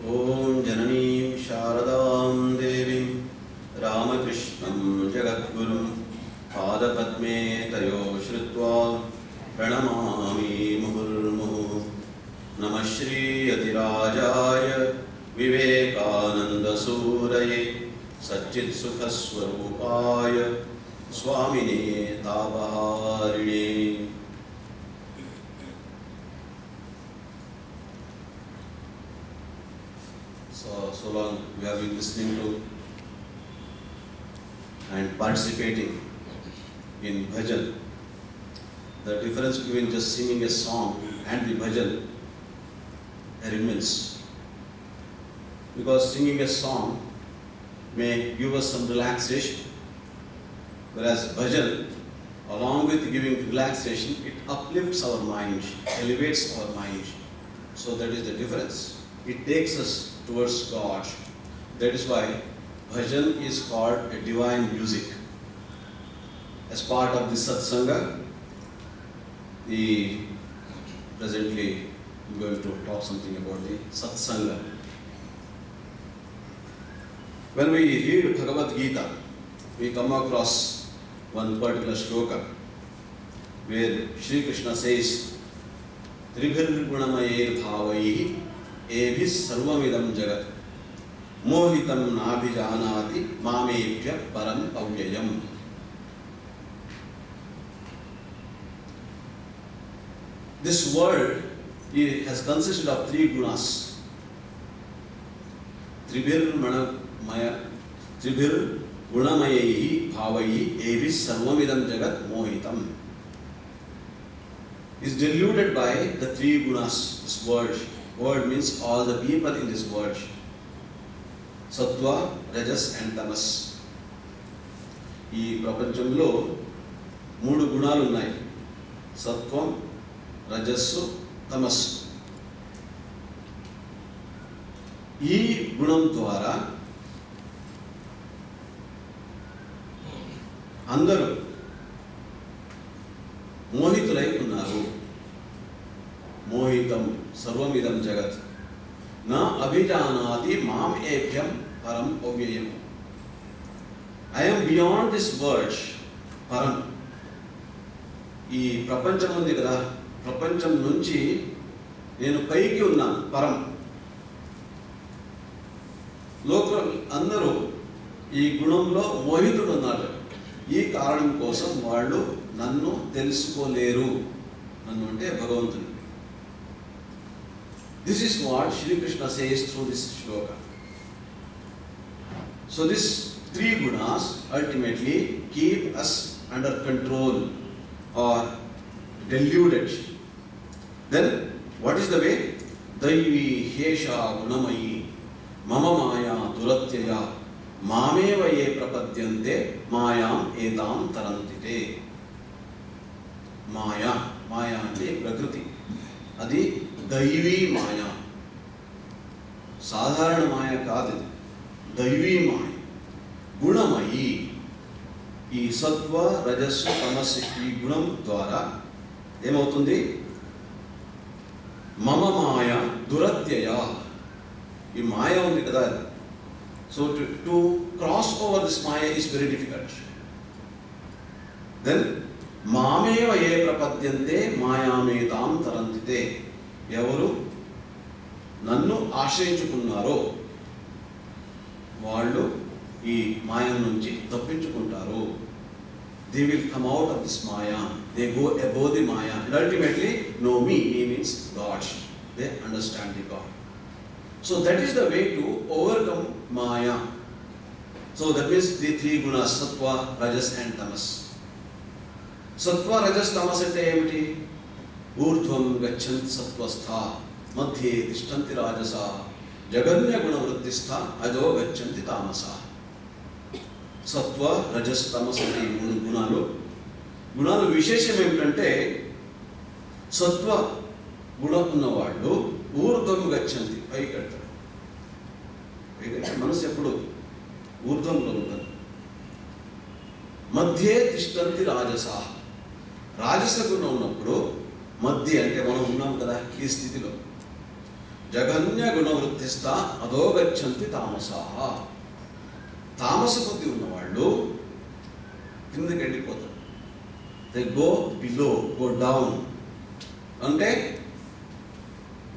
ओम जननीं शारदां देवीं रामकृष्णं जगद्गुरुं पादपद्मे तयो श्रुत्वा प्रणमामि मुहुर्मुहुः। नमः Shri यतिराजाय विवेकानन्दसूरये सच्चित्सुखस्वरूपाय स्वामिने तापहारिणे। So long we have been listening to and participating in bhajan. The difference between just singing a song and the bhajan are immense. Because singing a song may give us some relaxation, whereas bhajan, along with giving relaxation, it uplifts our mind, elevates our mind. So that is the difference. It takes us towards God. That is why bhajan is called a divine music. As part of the satsanga, presently I'm going to talk something about the satsanga. When we read Bhagavad Gita, we come across one particular shloka where Shri Krishna says, Tribhir gunamayer bhavaihi एभिः सर्वमिदं जगत् मोहितं नाभिजानाति मामेभ्यः परम् अव्ययम्. This world has consisted of three gunas. Tribhir gunamayehi bhavaihi एभिः सर्वमिदं जगत् मोहितं. Is deluded by the three gunas. This world means all the people in this world. Sattva, Rajas and Tamas. ఈ ప్రపంచంలో మూడు గుణాలు ఉన్నాయి. సత్వం, రజస్సు, తమస్సు. ఈ గుణం ద్వారా అందరూ మోహితులై ఉన్నారు. మోహితం సర్వమిదం జగత్ నా అభిజానాతి మాం ఏభ్యం పరం అవ్యయం. I am beyond this world. పరం, ఈ ప్రపంచం ఉంది కదా, ప్రపంచం నుంచి నేను పైకి ఉన్నాను. పరం. లోకం అందరూ ఈ గుణంలో మోహితుడు ఉన్నారు. ఈ కారణం కోసం వాళ్ళు నన్ను తెలుసుకోలేరు. నన్ను అంటే భగవంతుడు. This is what Shri Krishna says through this shloka. So these three gunas ultimately keep us under control or deluded. Then what is the way? Daivi hesha gunamayi mama maya duratyaya mameva ye prapadyante mayam etam tarantite. Maya ante prakriti. అది దైవీ మాయ. సాధారణ మాయ కాదు, దైవీ మాయ. గుణమయి. ఈ సత్వ, రజస్సు, తమస్సు ఈ గుణం ద్వారా ఏమవుతుంది? మమ మాయ దురత్యయ. ఈ మాయ ఉంది కదా, so to cross over this maya is very difficult. Then మామేవ ఏ ప్రపద్యంతే మాయామేతాం తరంతితే. ఎవరు నన్ను ఆశ్రయించుకున్నారో వాళ్ళు ఈ మాయ నుంచి తప్పించుకుంటారు. They will come out of this maya. They go above the maya and ultimately know me. Me means God. They understand the God. So that is the way to overcome maya. So that means the three gunas sattva, rajas and తమస్. సత్వ, రజస్, తమస్ అంటే ఏమిటి? ఊర్ధ్వం గచ్చంతి సత్వస్థ మధ్యే తిష్టంతి రాజస జగన్య గుణ వృత్తిస్థ అజో గచ్చంతి తామస. సత్వ, రజస్, తమస్ అంటే ఈ మూడు గుణాలు విశేషం ఏమిటంటే సత్వ గుణం ఉన్నవాళ్ళు ఊర్ధ్వం గచ్చంతి, పైకి కడతారు. మనసు ఎప్పుడు ఊర్ధ్వంలో ఉంటుంది. మధ్యే తిష్టంతి రాజస. రాజస గుణం ఉన్నప్పుడు మధ్య అంటే మనం ఉన్నాం కదా ఈ స్థితిలో. జగన్య గుణవృత్తిస్థ అధోగచ్చంతి తామసాః. తామస బుద్ధి ఉన్నవాళ్ళు కిందకి వెళ్ళిపోతారు. They go below, go down. అంటే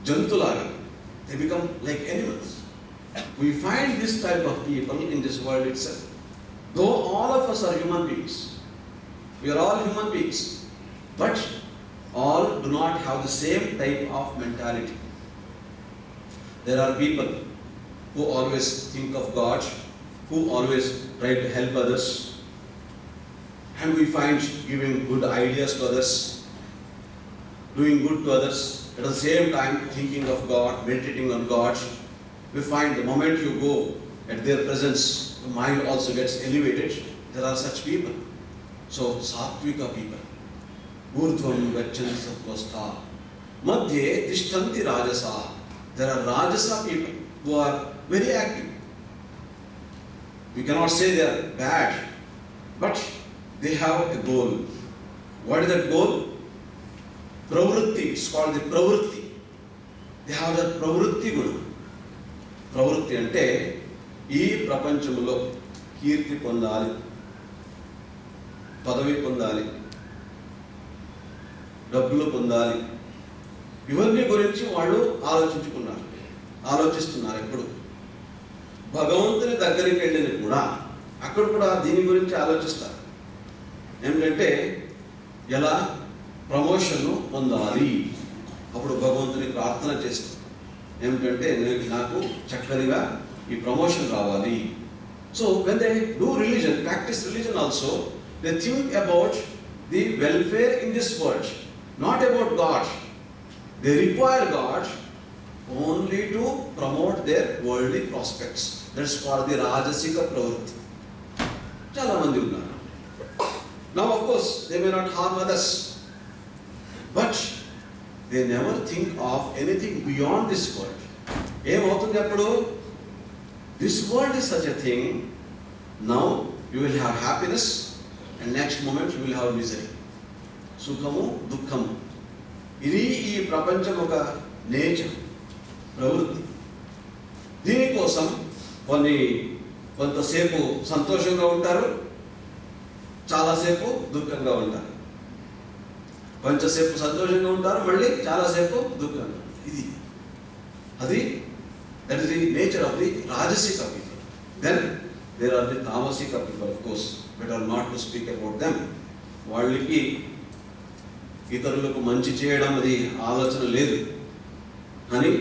జంతులాగా, they become like animals. We find this type of people in this world itself. Though all of us are human beings, we are all human beings, but all do not have the same type of mentality. There are people who always think of God, who always try to help others, and we find giving good ideas to others, doing good to others, at the same time thinking of God, meditating on God. We find the moment you go at their presence, the mind also gets elevated. There are such people. So, Sattvika people. Urdhvam gachanti sattvastha. Madhye tishtanti rajasa. There are rajasa people who are very active. We cannot say they are bad, but they have a goal. What is that goal? Pravrutti. It's called the pravrutti. They have that pravrutti guna. ప్రవృత్తి అంటే ఈ ప్రపంచంలో కీర్తి పొందాలి, పదవి పొందాలి, డబ్బులు పొందాలి, ఇవన్నీ గురించి వాళ్ళు ఆలోచిస్తున్నారు. ఎప్పుడు భగవంతుని దగ్గరికి వెళ్ళిన కూడా అక్కడ కూడా దీని గురించి ఆలోచిస్తారు. ఏమిటంటే ఎలా ప్రమోషన్ పొందాలి. అప్పుడు భగవంతుని ప్రార్థన చేస్తారు. ఏమిటంటే నాకు చక్కనిగా ఈ ప్రమోషన్ రావాలి. So when they do religion, practice religion also, they think about the welfare in this world, not about God. They require God only to promote their worldly prospects. That's called the rajasika pravritti. చాలా మంది ఉన్నారు. Now of course they may not harm others, but they never think of anything beyond this world. ఏమవుతుంది అప్పుడు? This world is such a thing. Now you will have happiness and next moment you will have misery. సుఖము దుఃఖము, ఇది ఈ ప్రపంచం ఒక nature, ప్రవృత్తి. దీనికోసం కొంతసేపు సంతోషంగా ఉంటారు, చాలాసేపు దుఃఖంగా ఉంటారు. కొంచెంసేపు సంతోషంగా ఉంటారు, మళ్ళీ చాలాసేపు దుఃఖంగా. That is the nature of the rajasika people. Then there are the tamasika people, of course, better not to speak about them. వాళ్ళకి ఇతరులకు మంచి చేయడం అది ఆలోచన లేదు, కానీ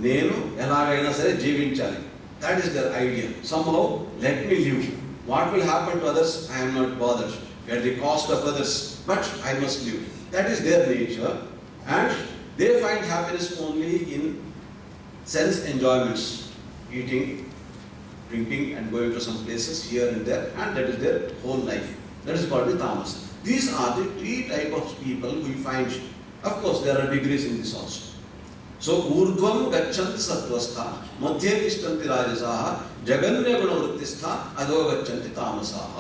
నేను ఎలాగైనా సరే జీవించాలి. That is their idea. Somehow let me live. What will happen to others, I am not bothered at the cost of others, but I must live. That is their nature, and they find happiness only in sense enjoyments, eating, drinking, and going to some places here and there, and that is their whole life. That is called the tamas. These are the three type of people we find. Of course, there are degrees in this also. So, urdhvam gachanti sattvastha, madhye tishtanti rajasaः, jaganya gunavruttistha, adho gachanti tamasaः.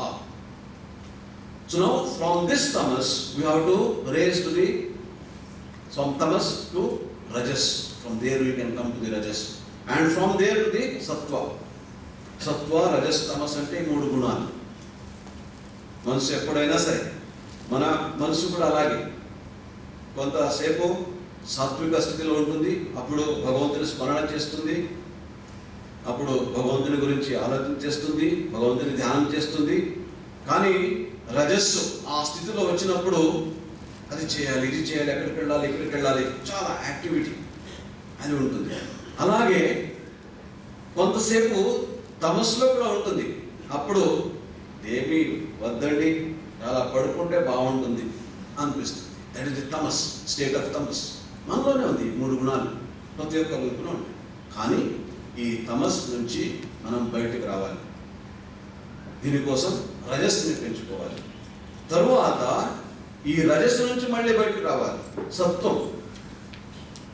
So now from this tamas we have to raise to the, from tamas to rajas. From there we can come to the rajas, and from there to the sattva. Sattva, rajas, tamas ante మూడు గుణాలు. మనసు ఎప్పుడైనా సరే, మన మనసు కూడా అలాగే కొంతసేపు సాత్విక స్థితిలో ఉంటుంది. అప్పుడు భగవంతుని స్మరణ చేస్తుంది, అప్పుడు భగవంతుని గురించి ఆలోచన చేస్తుంది, భగవంతుని ధ్యానం చేస్తుంది. కానీ రజస్సు ఆ స్థితిలో వచ్చినప్పుడు అది చేయాలి, ఇది చేయాలి, ఎక్కడికి వెళ్ళాలి, ఇక్కడికి వెళ్ళాలి, చాలా యాక్టివిటీ అది ఉంటుంది. అలాగే కొంతసేపు తమస్సులో కూడా ఉంటుంది. అప్పుడు ఏమీ వద్దండి, చాలా పడుకుంటే బాగుంటుంది అనిపిస్తుంది. That is the tamas, state of tamas. మనలోనే ఉంది మూడు గుణాలు, ప్రతి ఒక్క గుణం ఉంటాయి. కానీ ఈ తమస్ నుంచి మనం బయటకు రావాలి. దీనికోసం రజస్సుని పెంచుకోవాలి. తరువాత ఈ రజస్సు నుంచి మళ్ళీ బయటకు రావాలి సత్వం.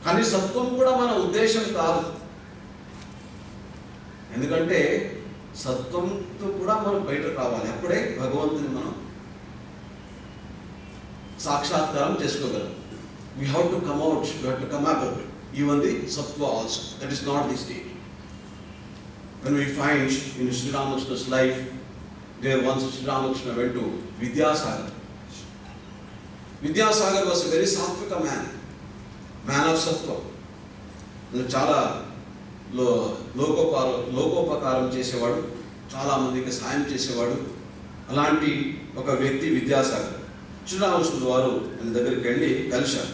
కానీ సత్వం కూడా మన ఉద్దేశం కాదు. ఎందుకంటే సత్వంతో కూడా మనం బయటకు రావాలి. అప్పుడే భగవంతుని మనం సాక్షాత్కారం చేసుకోగలం. We have to come out, we have to come up even the sattva also. That is not the state. When we find in Sri Ramakrishna's life, there once Sri Ramakrishna went to Vidyasagar. Vidyasagar was a very sattvika man of sattva. చాలా లోకోపకారం చేసేవాడు, చాలా మందికి సాయం చేసేవాడు. అలాంటి ఒక వ్యక్తి విద్యాసాగర్. శ్రీరామకృష్ణుడు వారు ఆయన దగ్గరికి వెళ్ళి కలిశారు.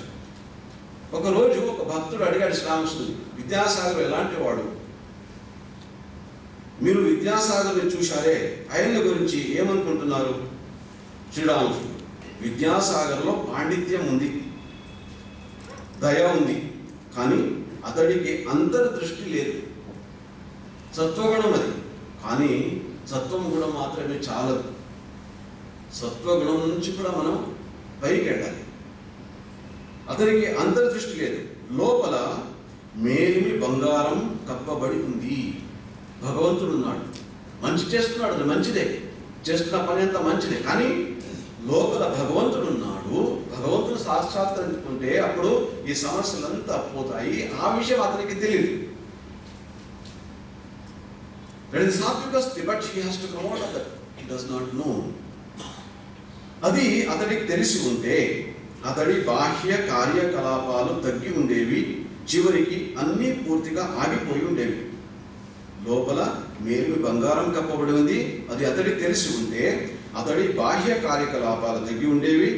ఒకరోజు ఒక భక్తుడు అడిగాడు శ్రీరామకృష్ణుడు, విద్యాసాగర్ ఎలాంటి వాడు? మీరు విద్యాసాగర్ని చూశారే, ఆయన గురించి ఏమనుకుంటున్నారు? శ్రీరామకృష్ణుడు, విద్యాసాగర్లో పాండిత్యం ఉంది, దయ ఉంది, కానీ అతడికి అంతర్దృష్టి లేదు. సత్వగుణం అది, కానీ సత్వం గుణం మాత్రమే చాలదు. సత్వగుణం నుంచి కూడా మనం పైకి వెళ్ళాలి. అతనికి అంతర్దృష్టి లేదు. లోపల మేలిమి బంగారం కప్పబడి ఉంది. భగవంతుడు ఉన్నాడు, మంచి చేస్తున్నాడు, అది మంచిదే, చేస్తున్న పని అంతా మంచిదే, కానీ లోపల భగవంతుడు ఉన్నాడు. భగవంతుడు సాక్షాత్కరించుకుంటే అప్పుడు ఈ సమస్యలంతా పోతాయి. ఆ విషయం అతనికి తెలియదు. That is sattvic sthiti, but he has to come out of that. He does not know. అది అతడికి తెలిసి ఉంటే అతడి బాహ్య కార్యకలాపాలు తగ్గి ఉండేవి, చివరికి అన్నీ పూర్తిగా ఆగిపోయి ఉండేవి. లోపల మేలిమి బంగారం కప్పబడి ఉంది, అది అతడికి తెలిసి ఉంటే అతడి బాహ్య కార్యకలాపాలు తగ్గి ఉండేవి,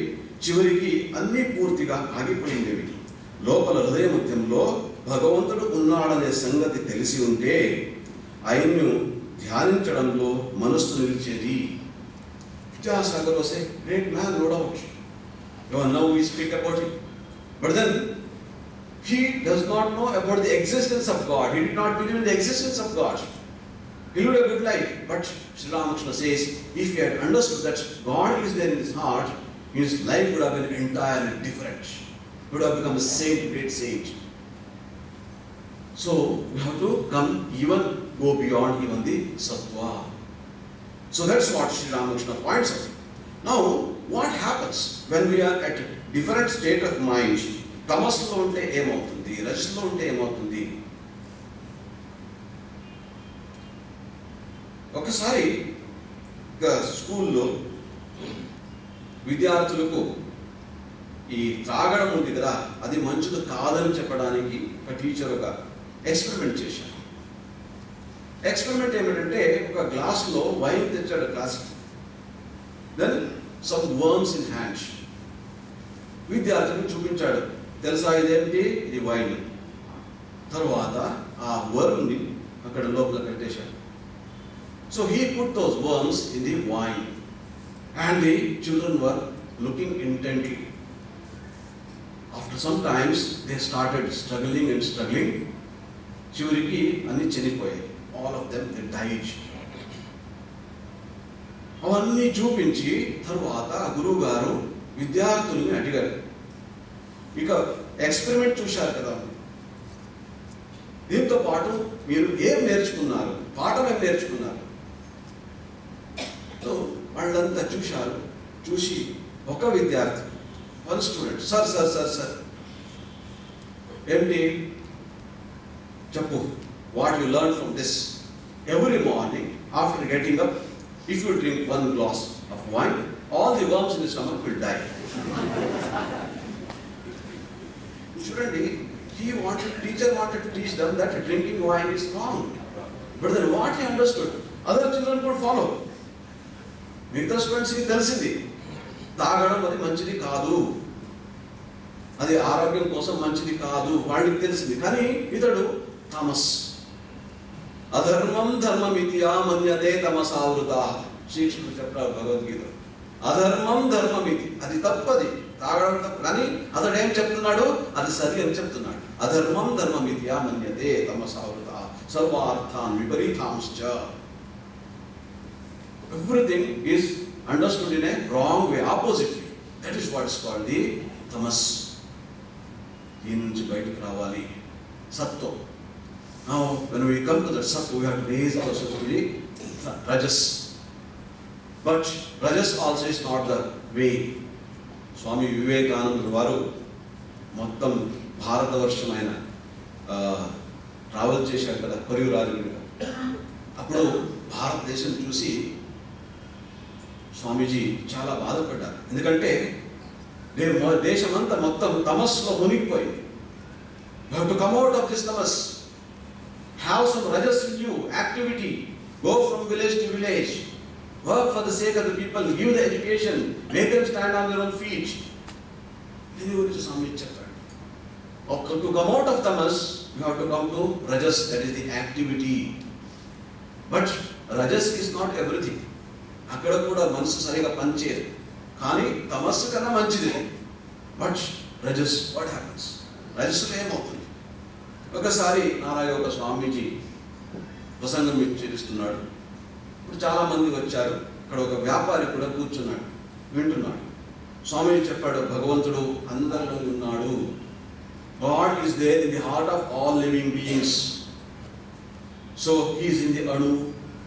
చివరికి అన్నీ పూర్తిగా ఆగిపోయి ఉండేవి. లోపల హృదయ మధ్యంలో భగవంతుడు ఉన్నాడనే సంగతి తెలిసి ఉంటే ఆయన్ను ధ్యానించడంలో మనస్సు నిలిచేది. Vidyasagar was a great man, no doubt. Now we speak about him. But then he does not know about the existence of God. He did not believe in the existence of God. He lived a good life. But Sri Ramakrishna says, if he had understood that God is there in his heart, his life would have been entirely different. He would have become a saint, great saint. So we have to go beyond even the sattva. So that's what Sri Ramakrishna points out. Now, what happens when we are at a different state of mind? Tamaslo unte emautundi, rajaslo unte emautundi. ఒకసారి స్కూల్లో విద్యార్థులకు ఈ త్రాగడం ఉంది కదా, అది మంచిది కాదని చెప్పడానికి ఒక టీచర్ ఒక ఎక్స్పెరిమెంట్ చేశారు. ఎక్స్పెరిమెంట్ ఏమిటంటే, ఒక గ్లాస్లో వైన్ తెచ్చాడు క్లాస్కి. Then some worms in hands. విద్యార్థులకు చూపించాడు, తెలుసా ఇదేంటి, ఇది వైన్. తర్వాత ఆ వర్మ్ని అక్కడ లోపల పెట్టేశాడు. So he put those worms in the wine and the children were looking intently. After some times they started struggling. చివరికి అన్ని చనిపోయాయి. All of them, they died. అవన్నీ చూపించి తరువాత గురువు గారు విద్యార్థుల్ని అడిగారు, ఇక ఎక్స్పెరిమెంట్ చూశారు కదా, దీంతో పాటు మీరు ఏం నేర్చుకున్నారు, పాఠం ఏం నేర్చుకున్నారు? సో వాళ్ళంతా చూశారు. చూసి ఒక విద్యార్థి, వన్ స్టూడెంట్, సార్ ఏంటి చెప్పు, what you learn from this? Every morning after getting up, if you drink one glass of wine, all the worms in the stomach will die. Shouldn't teacher wanted to teach them that drinking wine is wrong. But then what he understood, other children could follow. మిగతా స్టూడెంట్స్కి తెలిసింది, తాగడం అది మంచిది కాదు, అది ఆరోగ్యం కోసం మంచిది కాదు, వాళ్ళకి తెలిసింది. కానీ ఇతడు తమస్, అధర్మం ధర్మమితియా మన్యతే తమసావృత. శ్రీకృష్ణుడు చెప్పారు భగవద్గీత, అధర్మం ధర్మమితి, అది తప్పది, తాగడం తప్పు. కానీ అతడు ఏం చెప్తున్నాడు, అది సరి అని చెప్తున్నాడు. అధర్మం ధర్మమితియా మన్యతే తమసావృత సర్వార్థాన్ విపరీతాంశ్చ. Everything is understood in a wrong way, oppositely. That is what is called the tamas. దీని నుంచి బయటకు రావాలి సత్వం. Now when we come to the sattva, we have to raise ourselves to the rajas. But rajas also is not the way. స్వామి వివేకానందుడు వారు మొత్తం భారతవర్షమైన travel చేశాడు కదా కొరియోరాజుగా. అప్పుడు భారతదేశం చూసి స్వామీజీ చాలా బాధపడ్డారు. ఎందుకంటే దేశమంతా మొత్తం తమస్సులో మునిగిపోయి, you have to come out of this tamas, have some rajas in you, activity, go from village to village, work for the sake of the people, give the education, make them stand on their own feet. దీని గురించి స్వామి చెప్పాడు. To come out of tamas you have to come to rajas, that is the activity. But rajas is not everything. అక్కడ కూడా మనసు సరిగా పనిచేయదు, కానీ తమస్సు కన్నా మంచిది. But rajas, what happens? రజస్సులో ఏమవుతుంది? ఒకసారి నారాయణ స్వామీజీ ప్రసంగం చేస్తున్నాడు. ఇప్పుడు చాలా మంది వచ్చారు. అక్కడ ఒక వ్యాపారి కూడా కూర్చున్నాడు, వింటున్నాడు. స్వామీజీ చెప్పాడు, భగవంతుడు అందరిలో ఉన్నాడు. God is there in the heart of all living beings. So he is in the anu,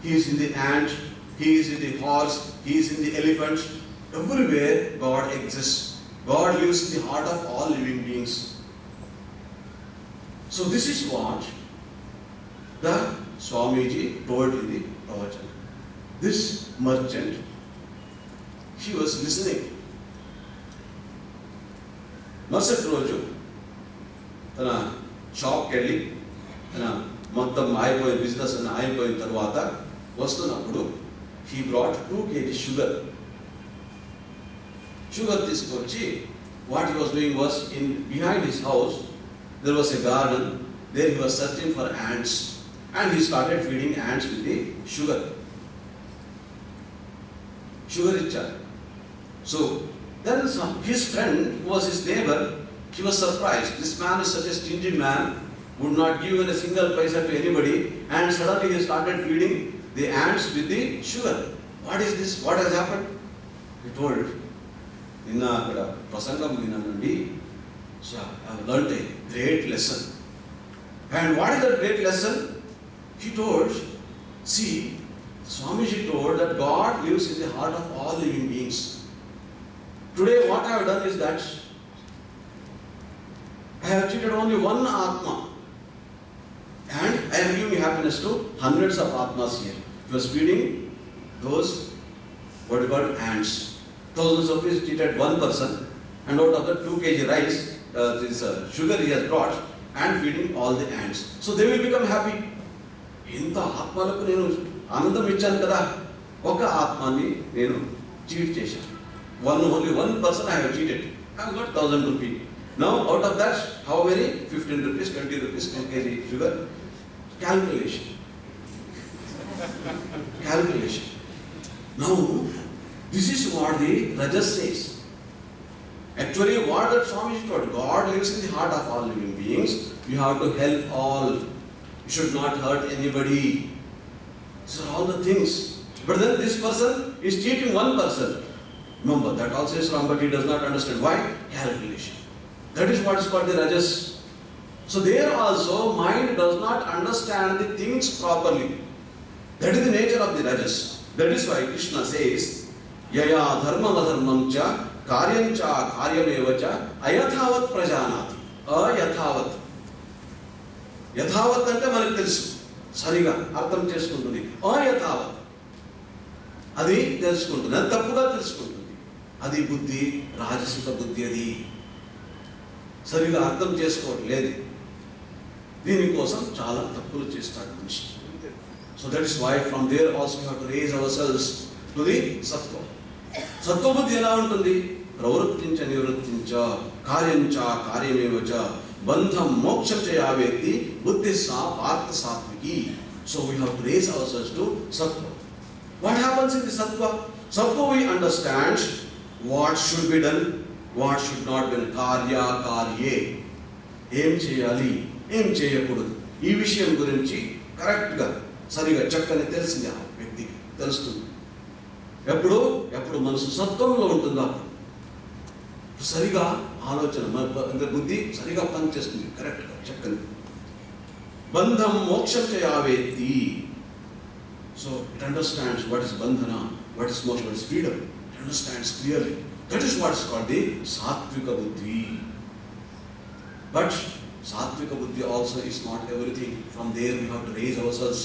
he is in the ant, he is in the horse, he is in the elephant. Everywhere God exists. God lives in the heart of all living beings. So this is what the Swamiji told in the pravachan. This merchant, he was listening. మరుసటి రోజు తన షాప్కి వెళ్ళి తన మొత్తం ఆగిపోయిన business అని ఆగిపోయిన తర్వాత వస్తున్నప్పుడు he brought 2 kg షుగర్ తీసుకొచ్చి, what he was doing was, in behind his house there was a garden, there he was searching for ants and he started feeding ants with the sugar ఇచ్చారు. So then his friend, who was his neighbor, he was surprised. This man is such a stingy man, would not give even a single paisa to anybody, and suddenly he started feeding the ants with the sugar. What is this? What has happened? He told, నిన్న అక్కడ ప్రసంగం విన్నానండి, so I have learned a great lesson. And what is that great lesson? He told, see, Swamiji told that God lives in the heart of all living beings. Today what I have done is that I have treated only one Atma and I am giving happiness to hundreds of Atmas here. He was feeding those what we call ants. Thousands of rupees treated one person, and out of the 2 kg rice, this sugar he has brought and feeding all the ants. So they will become happy. ఇంత ఆత్మలకు నేను ఆనందం ఇచ్చాను కదా, ఒక ఆత్మాన్ని నేను cheat చేశాను. Only one person I have cheated. I have got 1000 rupees. Now out of that, how many? 15 rupees, 20 rupees, 10 kg sugar. Calculation. Now, this is what the Rajas says. Actually, what that Swamiji told, God lives in the heart of all living beings. You have to help all. You should not hurt anybody. These are all the things. But then this person is cheating one person. Remember, that also is wrong, but he does not understand. Why? Calculation. That is what is called the Rajas. So there also, mind does not understand the things properly. That is the nature of the Rajas. That is why Krishna says, Yaya dharmam adharmam cha karyam cha karyameva cha ayathavat prajanati. Ayathavat. యథావత్ అంటే మనకు తెలుసు, సరిగా అర్థం చేసుకుంటుంది. అయథావత్ అది తెలుసుకుంటుంది, అది తప్పుగా తెలుసుకుంటుంది. అది బుద్ధి, రాజసిక బుద్ధి. అది సరిగా అర్థం చేసుకోవట్లేదు. దీనికోసం చాలా తప్పులు చేస్తాడు మనిషి. So that is why from there also we have to raise ourselves to the సత్వం. సత్వబుద్ధి ఎలా ఉంటుంది? ప్రవృత్తించ నివృత్తించ కార్యంచ కార్యమేవచ బంధం మోక్షం చేయావేత్తి బుద్ధి సా పార్థ సాత్వికి. So we have to raise ourselves to sattva. What happens in the sattva? Sattva we understand what should be done, what should not be done. కార్యే, ఏం చేయాలి, ఏం చేయకూడదు, ఈ విషయం గురించి కరెక్ట్గా సరిగా చక్కని తెలిసింది ఆ వ్యక్తికి తెలుస్తుంది. ఎప్పుడు మనసు సత్వంలో ఉంటుందో సరిగా ఆలోచన, మన బుద్ధి సరిగా పనిచేస్తుంది కరెక్ట్గా చక్కని. బంధం మోక్షం చేయావేత్తి. So it understands what is bandhana, what is moksham, what is freedom. It understands clearly. That is what is called the sattvika buddhi. But Satvika buddhi also is not everything. From there we have to raise ourselves.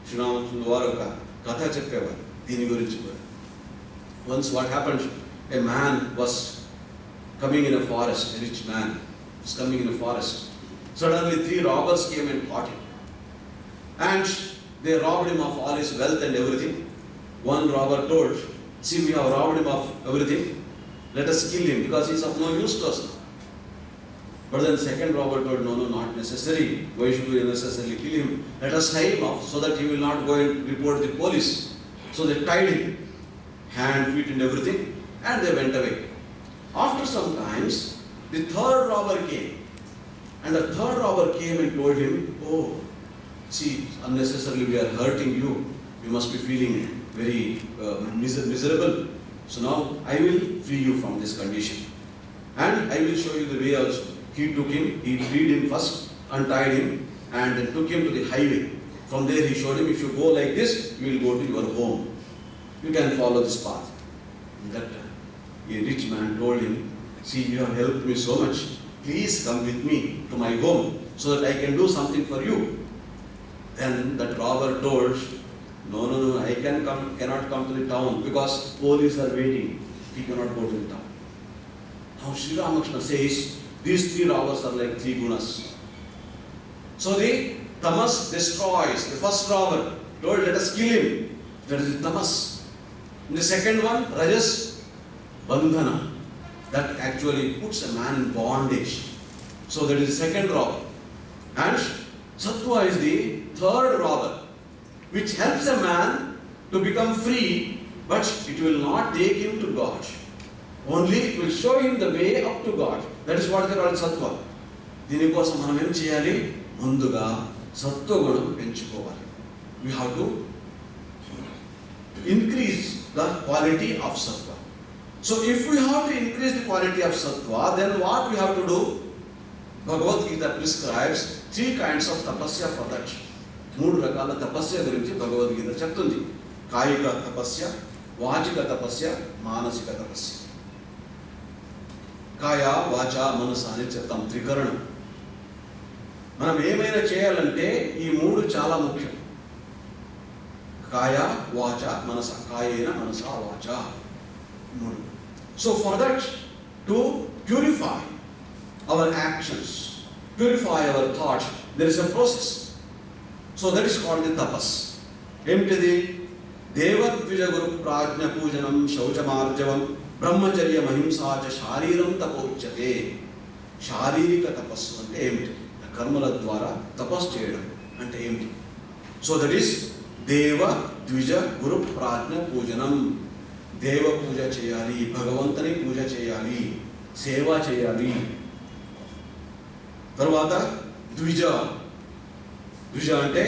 శ్రీరామకృష్ణుల వారు ఒక కథ చెప్పేవారు దీని గురించి కూడా. Once what happened, a man was coming in a forest, a rich man was coming in a forest. Suddenly 3 robbers came and caught him. And they robbed him of all his wealth and everything. One robber told, see, we have robbed him of everything. Let us kill him because he is of no use to us now. But then second robber told, no, not necessary. Why should we necessarily kill him? Let us tie him up so that he will not go and report the police. So they tied him, hand, feet and everything, and they went away. After some times, the third robber came. And the third robber came and told him, oh, see, unnecessarily we are hurting you. You must be feeling very miserable. So now I will free you from this condition. And I will show you the way also. He took him, he freed him first, untied him, and then took him to the highway. From there he showed him, if you go like this, you will go to your home. You can follow this path. That a rich man told him, see, you have helped me so much. Please come with me to my home so that I can do something for you. Then that robber told, no, I cannot come to the town because police are waiting. He cannot go to the town. Now Sri Ramakrishna says, these 3 robbers are like 3 gunas. So the tamas destroys. The first robber told, let us kill him. That is the tamas. And the second one, rajas, bandhana. That actually puts a man in bondage. So that is the second robber. And sattva is the third robber, which helps a man to become free, but it will not take him to God. Only it will show him the way up to God. That is what they call sattva. దీనికోసం మనం ఏం చేయాలి? ముందుగా సత్వగుణం పెంచుకోవాలి. We have to increase the quality of sattva. So if we have to increase the quality of sattva, then what we have to do? Bhagavad Gita prescribes 3 kinds of tapasya for that. 3 రకాల తపస్య గురించి భగవద్గీత చెప్తుంది. కాయిక తపస్య, వాచిక తపస్య, మానసిక తపస్య. కాయ, వాచ, మనసు అని చెప్తాం, త్రికరణం. మనం ఏమైనా చేయాలంటే ఈ 3 చాలా ముఖ్యం. కాయ, వాచ, మనస. కాయేన మనస వాచ. 3. So for that, to purify our actions, purify our thoughts, there is a process. So that is called the tapas. ఏమిటిది? దేవద్విజ గురు ప్రాజ్ఞ పూజనం శౌచమార్జవం బ్రహ్మచర్య మహింసాచ శారీరం తపోచ్యతే. శారీరక తపస్సు అంటే ఏమిటి? కర్మల ద్వారా తపస్సు చేయడం అంటే ఏమిటి? సో దట్ ఈస్ దేవ ద్విజ గురు ప్రాజ్ఞ పూజనం. దేవ పూజ చేయాలి, భగవంతుని పూజ చేయాలి, సేవ చేయాలి. తర్వాత ద్విజ. ద్విజ అంటే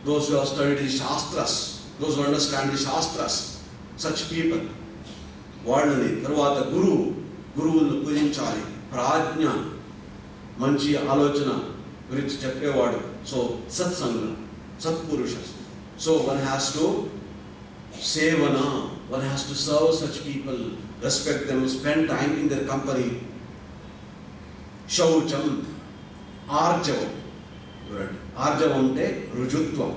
those who have studied the shastras, those who understand the shastras, such people. వాళ్ళని. తర్వాత గురువులను పూజించాలి. ప్రాజ్ఞ, మంచి ఆలోచన గురించి చెప్పేవాడు. So satsangam, satpurusha. So one has to sevana, one has to serve such people, respect them, spend time in their company. శౌచం, ఆర్జవం. ఆర్జవం అంటే రుజుత్వం.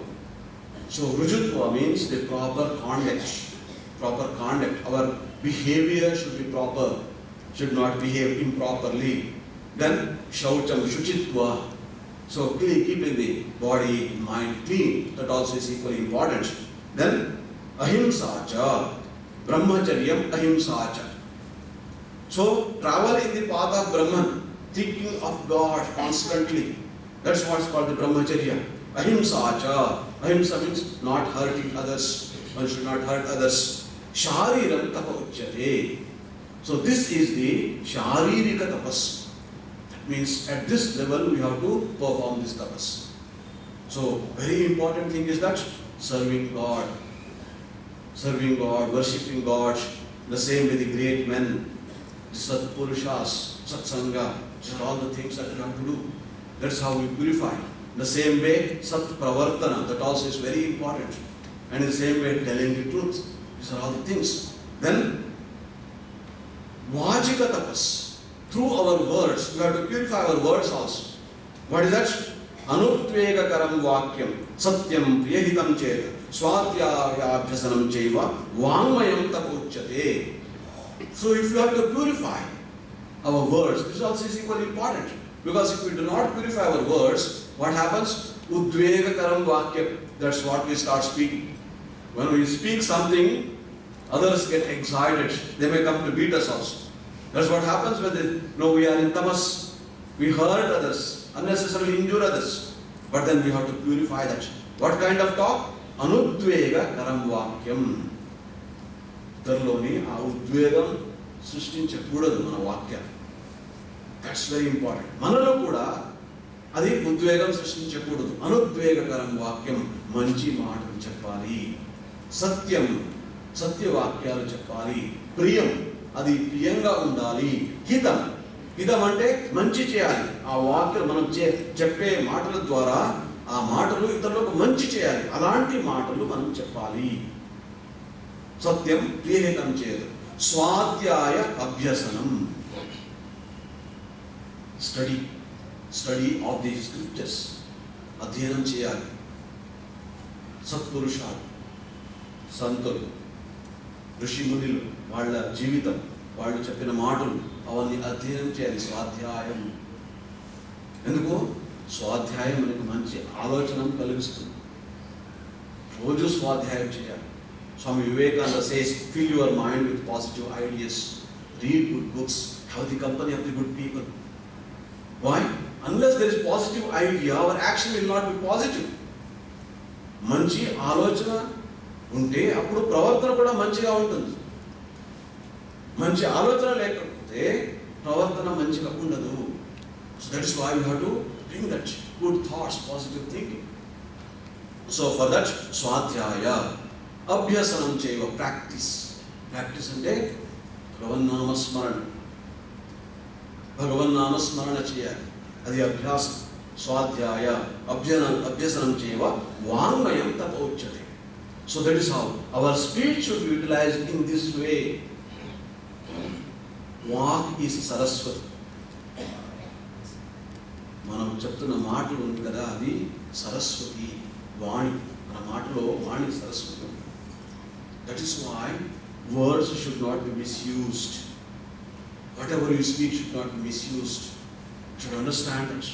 So rujutva means the proper conduct. Our behavior should be proper, should not behave improperly. Then shaucham, shuchitva. So keeping the body, mind clean, that also is equally important. Then ahimsacha, brahmacharyam ahimsacha. So travel in the path of Brahman, thinking of God constantly. That's what's called the brahmacharya. Ahimsacha. Ahimsa means not hurting others. One should not hurt others. Shariram tapauchyate. So this is the sharirika tapas. That means at this level we have to perform this tapas. So very important thing is that serving God, worshipping God. The same with the great men, the Satpurushas, Satsanga. These are all the things that we have to do. That's how we purify. The same way, Sat Pravartana, that also is very important. And in the same way, telling the truth. These are all the things. Then, Vajika tapas. Through our words, we have to purify our words also. What is that? Anutvegakaram vakyam satyam priyahitam chet swadhyayabhyasanam chaiva vangmayam tapochyate. So if you have to purify our words, this also is equally important. Because if we do not purify our words, what happens? Udvegakaram vakyam. That's what we start speaking. When we speak something, others get excited. They may come to beat us also. That's what happens when we are in tamas. We hurt others, unnecessarily injure others. But then we have to purify that. What kind of talk? Anudvegakaram vakyam. ఇతరులోని ఆ ఉద్వేగం సృష్టించకూడదు మన వాక్యం. That's very important. మనలో కూడా అది ఉద్వేగం సృష్టించకూడదు. అనుద్వేగకరం వాక్యం, మంచి మాటలు చెప్పాలి. సత్యం, సత్యవాక్యాలు చెప్పాలి. ప్రియం, అది ప్రియంగా ఉండాలి. హితం, హితం అంటే మంచి చేయాలి. ఆ వాక్యం మనం చెప్పే మాటల ద్వారా ఆ మాటలు ఇతరులకు మంచి చేయాలి. అలాంటి మాటలు మనం చెప్పాలి. సత్యం ప్రియహితం చేయదు. స్వాధ్యాయ అభ్యసనం, స్టడీ ఆఫ్ ది స్క్రిప్చర్స్, అధ్యయనం చేయాలి. సత్పురుషాలు, సంతులు, ఋషిమునులు, వాళ్ళ జీవితం, వాళ్ళు చెప్పిన మాటలు అవన్నీ అధ్యయనం చేయాలి. స్వాధ్యాయం. ఎందుకు? స్వాధ్యాయం మనకు మంచి ఆలోచన కలిగిస్తుంది. రోజు స్వాధ్యాయం చేయాలి. Swami Vivekananda says, fill your mind with positive ideas, read good books, have the company of the good people. Why? Unless there is positive idea, our action will not be positive. మంచి ఆలోచన ఉంటే అప్పుడు ప్రవర్తన కూడా మంచిగా ఉంటుంది. మంచి ఆలోచన లేకపోతే ప్రవర్తన మంచిగా ఉండదు. So that is why we have to bring that good thoughts, positive thinking. So for that, స్వాధ్యాయ అభ్యసనం చేయవ, ప్రాక్టీస్. ప్రాక్టీస్ అంటే భగవన్నామస్మరణ చేయాలి. అది అభ్యాసం. స్వాధ్యాయ అభ్యసనం చేయవ వాంగ్మయం తపోచ్యతే. So that is how our speech should be utilized in this way. Vak is Saraswati. మనం చెప్తున్న మాటలు ఉంది కదా, అది సరస్వతి వాణి. మన మాటలో వాణి Saraswati. That is why words should not be misused. Whatever you speak should not be misused. You should understand it.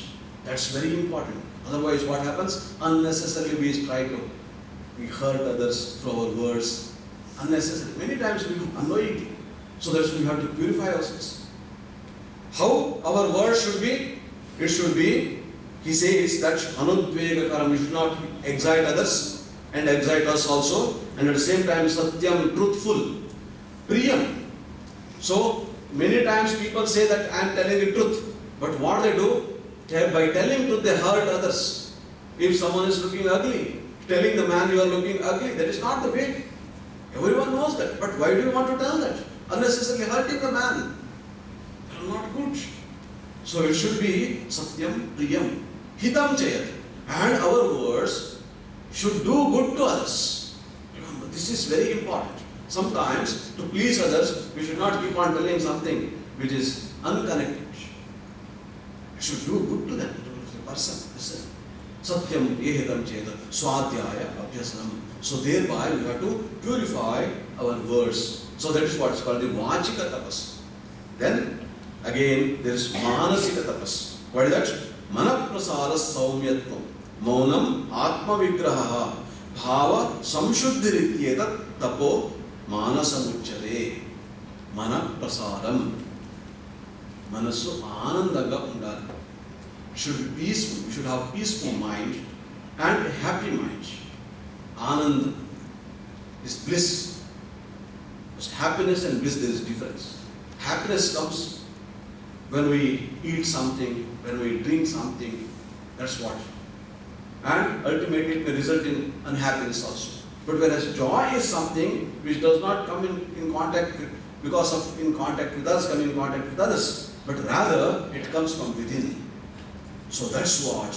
That's very important. Otherwise what happens? Unnecessarily we hurt others through our words. Unnecessarily. Many times we do unknowingly. So that's why we have to purify ourselves. How our words should be? It should be, he says that anudvegakaram, we should not excite others and excite us also, and at the same time satyam, truthful. Priyam. So many times people say that I am telling the truth, but what they do, by telling truth they hurt others. If someone is looking ugly, telling the man you are looking ugly, that is not the way. Everyone knows that, but why do you want to tell that? Unnecessarily hurting the man. That is not good. So it should be satyam, priyam, hitam chayat, and our words should do good to others. Remember, this is very important. Sometimes to please others, we should not keep on telling something which is unconnected. It should do good to them, to the person. Listen. Satyam ehitam cheta swadhyaya abhyasanam. So thereby we have to purify our words. So that is what is called the vachika tapas. Then again there is manasika tapas. What is that? Manaprasada saumyatvam. మౌనం ఆత్మవిగ్రహ భావ సంశుద్ధిరిత్యేత తపో మానసముచ్యతే. మన ప్రసారం, మనస్సు ఆనందంగా ఉండాలి. Should be peaceful. You should have peaceful mind and happy mind. Anandam is bliss. Happiness and bliss, there is difference. Happiness comes when we eat something, when we drink something. That's what. And ultimately it may result in unhappiness also. But whereas joy is something which does not come in contact with, because of in contact with us, come in contact with others, but rather it comes from within. So that's what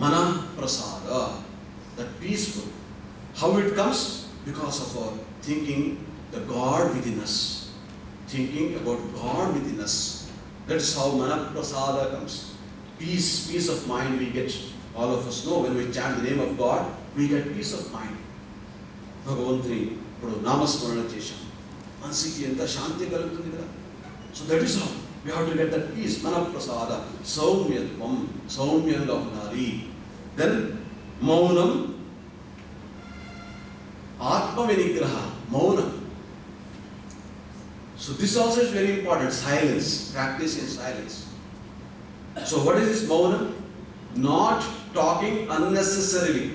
mana prasada, that peaceful. How it comes? Because of our thinking the God within us, thinking about God within us. That's how mana prasada comes. peace of mind we get. All of us know when we chant the name of God, we get peace of mind. భగవంతుని ఇప్పుడు నామస్మరణ చేశాం, మనసుకి ఎంత శాంతి కలుగుతుంది కదా. So that is how we have to get that peace. మన ప్రసాద సౌమ్యత్వం, సౌమ్యంగా ఉండాలి. దెన్ మౌనం, ఆత్మ వినిగ్రహ, మౌనం. So this also is very important. Silence, practice in silence. So what is this maunam? Not talking unnecessarily.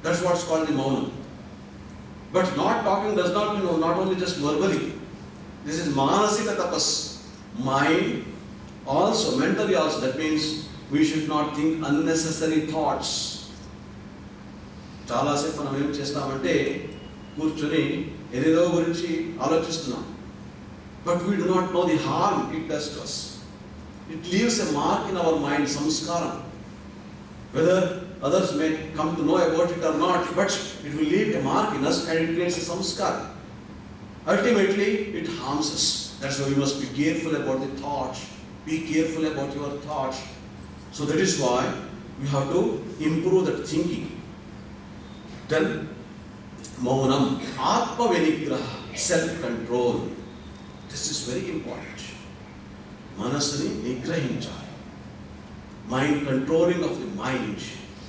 That's what's called the maunam. But not talking does not mean not only just verbally. This is manasika tapas. Mind also, mentally also. That means we should not think unnecessary thoughts. చాలాసేపు మనం ఏం చేస్తామంటే కూర్చొని ఏదేదో గురించి ఆలోచిస్తున్నాం. But we do not know the harm it does to us. It leaves a mark in our mind, samskaram. Whether others may come to know about it or not, but it will leave a mark in us and it creates a samskar. Ultimately, it harms us. That's why we must be careful about the thoughts. Be careful about your thoughts. So that is why we have to improve that thinking. Then, maunam, atma vinigraha, self-control. This is very important. Manasani nigrahinchali. Mind, controlling of the mind.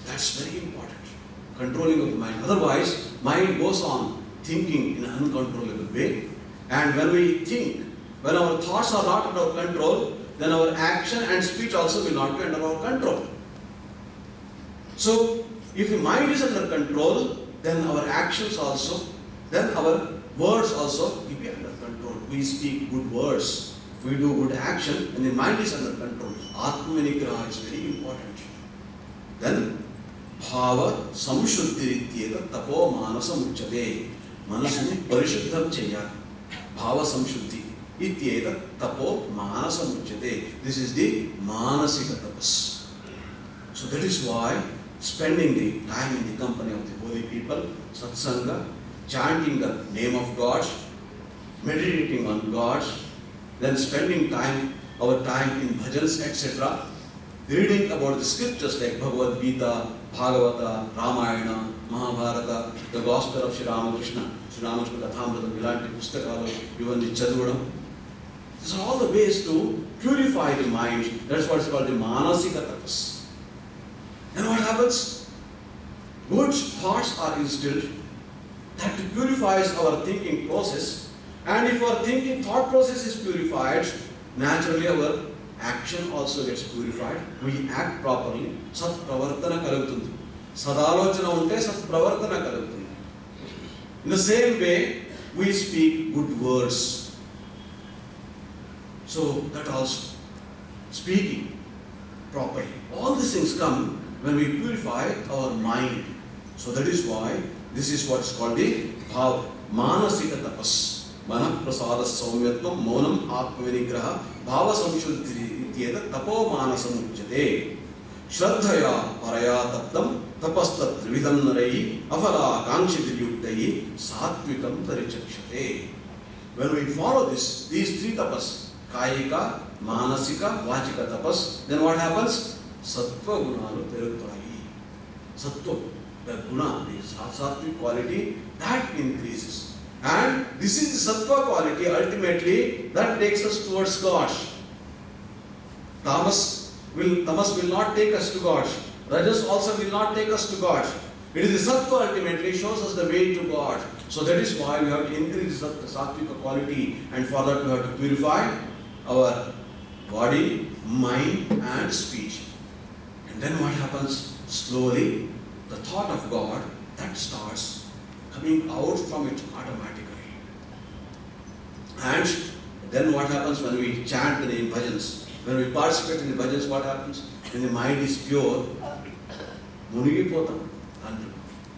That's very important. Controlling of the mind. Otherwise, mind goes on thinking in an uncontrollable way. And when we think, when our thoughts are not under our control, then our action and speech also will not be under our control. So, if the mind is under control, then our actions also, then our words also will be under control. We speak good words, we do good action, and the mind is under control. Atma vinigraha is very important. Then, bhava samshuddhirityeta tapo manasa muchyate. Manasuni parishuddham cheyali. Bhava samshuddhi ityeta tapo manasa muchyate. This is the manasika tapas. So that is why spending the time in the company of the holy people, satsanga, chanting the name of God, meditating on God, then spending our time in bhajans, etc., reading about the scriptures like Bhagavad Gita, Bhagavata, Ramayana, Mahabharata, the Gospel of Sri Ramakrishna, Sri Ramakrishna Kathamritam, ilanti pustakalu ivanni chaduvadam. These are all the ways to purify the mind. That's what is called the manasika tapas. Then what happens? Good thoughts are instilled. That purifies our thinking process. And if our thinking thought process is purified, naturally our action also gets purified. We act properly. Sat pravartana kalugutundi. Sadalochana unte sat pravartana kalugutundi. In the same way, we speak good words. So that also, speaking properly. All these things come when we purify our mind. So that is why this is what is called the bhava, manasika tapas. Mana prasada saumyatvam, maunam, atma vinigraha, bhava samshuddhi ityeta tapo manasam uchyate. Shraddhaya paraya taptam tapastat trividam narai afala kankshitiryuktai satvikam parichakshate. When we follow these three tapas, kayika, manasika, vachika tapas, then what happens? Sattva gunalu perugutayi. Sattva, the guna, the sattvic quality, that increases. And this is the sattva quality ultimately that takes us towards God. Tamas will not take us to God. Rajas also will not take us to God. It is the sattva ultimately shows us the way to God. So that is why we have to increase the sattvika quality, and for that we have to purify our body, mind and speech. And then what happens? Slowly, the thought of God, that starts coming out from it automatically. And then what happens when we chant the name bhajans? When we participate in the bhajans, what happens? When the mind is pure, మునిగిపోతాం.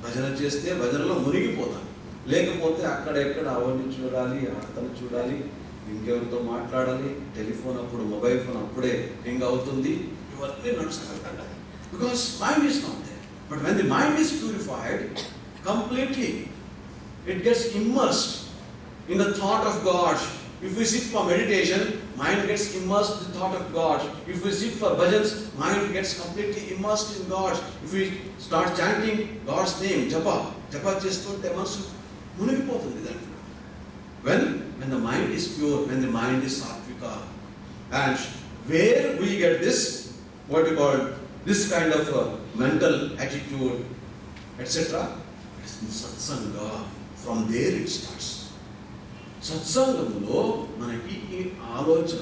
భజన చేస్తే భజనలో మునిగిపోతాం. లేకపోతే అక్కడెక్కడ అవన్నీ చూడాలి, అతను చూడాలి, ఇంకెవరితో మాట్లాడాలి, telephone అప్పుడు, మొబైల్ ఫోన్ అప్పుడే రింగ్ అవుతుంది, ఇవన్నీ నడుస్తాయి. Because mind is not there. But when the mind is purified completely, it gets immersed in the thought of God, If we sit for meditation, mind gets immersed in the thought of God. If we sit for bhajans, mind gets completely immersed in God. If we start chanting God's name, japa chestunte manasu munigipotundi danlo. When the mind is pure, when the mind is sattvika, and where we get this, what you call this kind of mental attitude, etc., it's in satsanga. From there it starts. సత్సంగంలో మనకి ఈ ఆలోచన,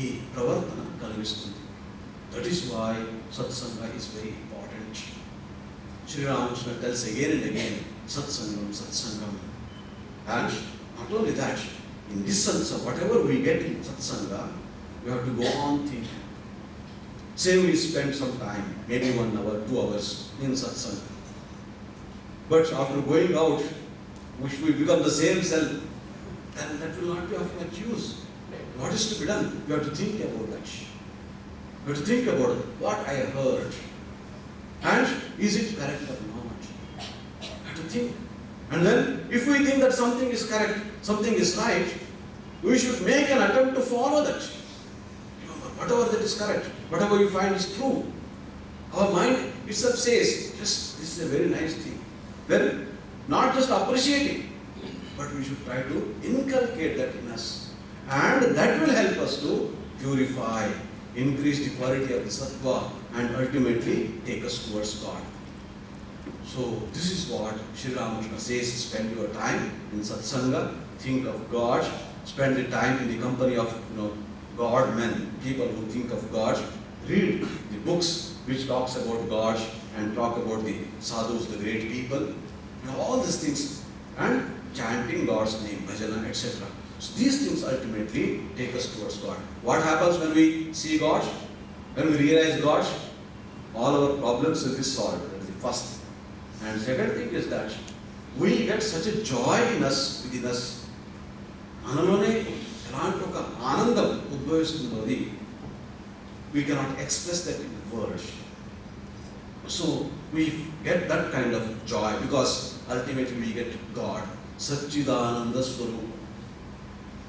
ఈ ప్రవర్తన కలిగిస్తుంది. That is why satsanga is very important. Sri Ramakrishna tells again and again, satsangam, satsangam. And not only that, in this sense, whatever we get in satsanga, you have to go on thinking. Say we spend some time, maybe 1 hour, 2 hours in satsang. But after going out, if we become the same self, then that will not be of much use. What is to be done? You have to think about that. You have to think about what I have heard. And is it correct or not? You have to think. And then, if we think that something is correct, something is right, we should make an attempt to follow that. Whatever that is correct, whatever you find is true. Our mind itself says, yes, this is a very nice thing. Then, not just appreciating, but we should try to inculcate that in us. And that will help us to purify, increase the quality of the sattva, and ultimately take us towards God. So, this is what Sri Ramakrishna says, spend your time in satsanga, think of God, spend the time in the company of, God men, people who think of God, read the books which talks about God and talk about the sadhus, the great people, all these things, and chanting God's name, bhajana, etc. So these things ultimately take us towards God. What happens when we see God? When we realize God, all our problems will be solved. That is the first thing. And second thing is that we get such a joy in us, within us. మనలోనే ఎలాంటి ఒక ఆనందం ఉద్భవిస్తుందో అది we cannot express that in words. So we get that kind of joy because ultimately we get God, Satchidananda Swarup.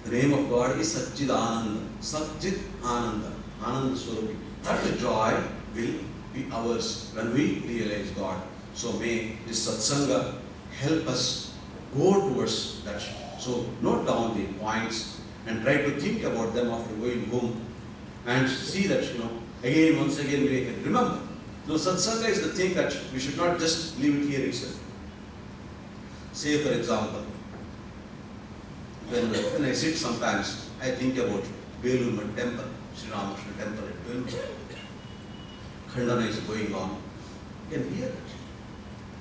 The name of God is Satchidananda, Satchit Ananda, Ananda Swarup. That joy will be ours when we realize God. So may this satsanga help us go towards that. So note down the points and try to think about them after going home and see that, again, once again we can remember. So satsanga is the thing that we should not just leave it here itself. Say for example, when I sit sometimes, I think about Belur temple, Sri Ramakrishna temple at Belur. Khandana is going on. You can hear it.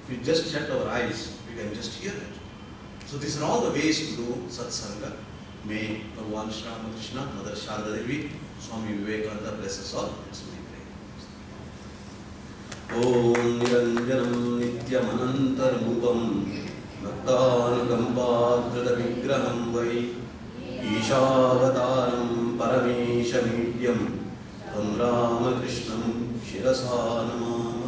If we just shut our eyes, we can just hear it. So these are all the ways to do satsanga. May Bhagavan Sri Ramakrishna, Mother Sharda Devi, Swami Vivekananda bless us all. Let's pray. Om Niranjanam Nityamanantarupam Bhaktanukampadhrita Vigraham Vai Ishavatanam Parameshamidhyam Tam Ramakrishnam Shirasa Namami.